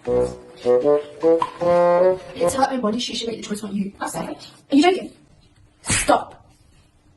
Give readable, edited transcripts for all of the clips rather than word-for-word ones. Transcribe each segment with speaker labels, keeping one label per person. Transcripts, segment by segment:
Speaker 1: It's her own body, she should make the choice, not you. That's it. Are you joking? Stop.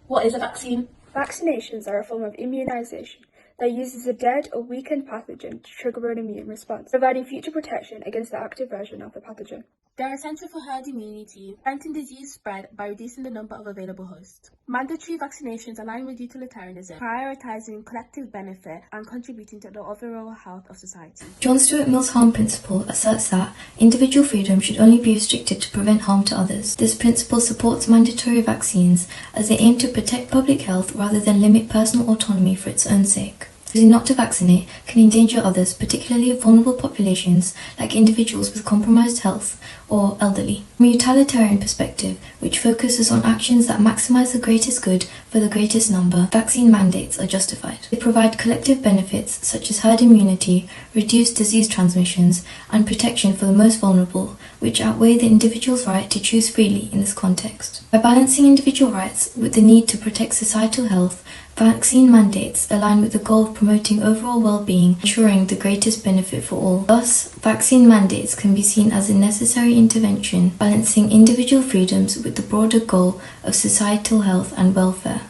Speaker 1: What is a vaccine?
Speaker 2: Vaccinations are a form of immunization that uses a dead or weakened pathogen to trigger an immune response, providing future protection against the active version of the pathogen.
Speaker 1: They are essential for herd immunity, preventing disease spread by reducing the number of available hosts. Mandatory vaccinations align with utilitarianism, prioritizing collective benefit and contributing to the overall health of society.
Speaker 3: John Stuart Mill's harm principle asserts that individual freedom should only be restricted to prevent harm to others. This principle supports mandatory vaccines as they aim to protect public health rather than limit personal autonomy for its own sake. Choosing not to vaccinate can endanger others, particularly vulnerable populations like individuals with compromised health or elderly. From a utilitarian perspective, which focuses on actions that maximize the greatest good for the greatest number, vaccine mandates are justified. They provide collective benefits such as herd immunity, reduced disease transmissions, and protection for the most vulnerable, which outweigh the individual's right to choose freely in this context. By balancing individual rights with the need to protect societal health, vaccine mandates align with the goal of promoting overall well-being, ensuring the greatest benefit for all. Thus, vaccine mandates can be seen as a necessary intervention, balancing individual freedoms with the broader goal of societal health and welfare,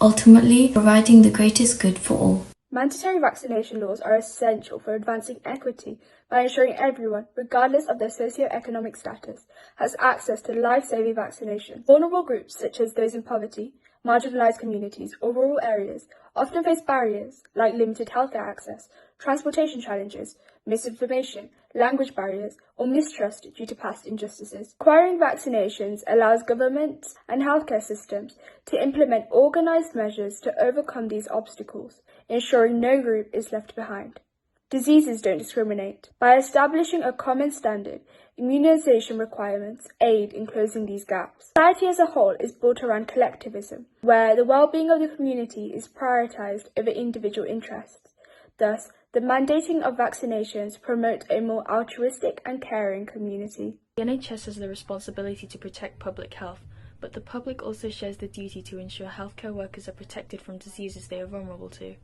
Speaker 3: ultimately providing the greatest good for all.
Speaker 2: Mandatory vaccination laws are essential for advancing equity by ensuring everyone, regardless of their socio-economic status, has access to life-saving vaccinations. Vulnerable groups such as those in poverty, marginalized communities, or rural areas often face barriers like limited healthcare access, transportation challenges, misinformation, language barriers, or mistrust due to past injustices. Acquiring vaccinations allows governments and healthcare systems to implement organized measures to overcome these obstacles, ensuring no group is left behind. Diseases don't discriminate. By establishing a common standard, immunization requirements aid in closing these gaps. Society as a whole is built around collectivism, where the well-being of the community is prioritized over individual interests. Thus, the mandating of vaccinations promotes a more altruistic and caring community.
Speaker 4: The NHS has the responsibility to protect public health, but the public also shares the duty to ensure healthcare workers are protected from diseases they are vulnerable to.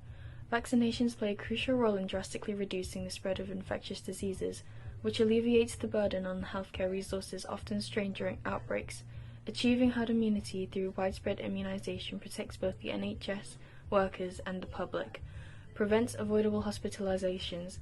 Speaker 4: Vaccinations play a crucial role in drastically reducing the spread of infectious diseases, which alleviates the burden on healthcare resources often strained during outbreaks. Achieving herd immunity through widespread immunization protects both the NHS workers and the public, prevents avoidable hospitalizations,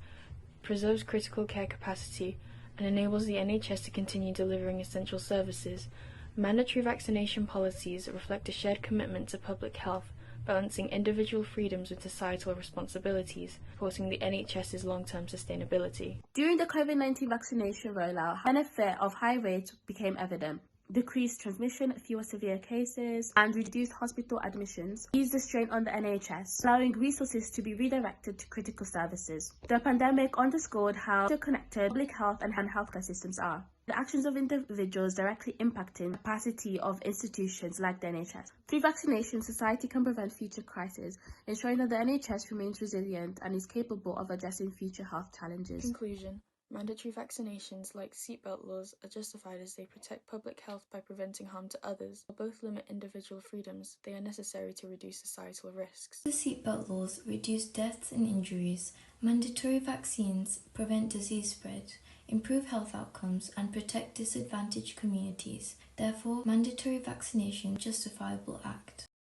Speaker 4: preserves critical care capacity, and enables the NHS to continue delivering essential services. Mandatory vaccination policies reflect a shared commitment to public health, balancing individual freedoms with societal responsibilities, supporting the NHS's long-term sustainability.
Speaker 1: During the COVID-19 vaccination rollout, the benefit of high rates became evident. Decreased transmission, fewer severe cases, and reduced hospital admissions eased the strain on the NHS, allowing resources to be redirected to critical services. The pandemic underscored how interconnected public health and healthcare systems are. The actions of individuals directly impacting the capacity of institutions like the NHS. Through vaccination, society can prevent future crises, ensuring that the NHS remains resilient and is capable of addressing future health challenges.
Speaker 4: Conclusion. Mandatory vaccinations, like seatbelt laws, are justified as they protect public health by preventing harm to others. While both limit individual freedoms, they are necessary to reduce societal risks.
Speaker 3: The seatbelt laws reduce deaths and injuries. Mandatory vaccines prevent disease spread, improve health outcomes, and protect disadvantaged communities. Therefore, mandatory vaccination is a justifiable act.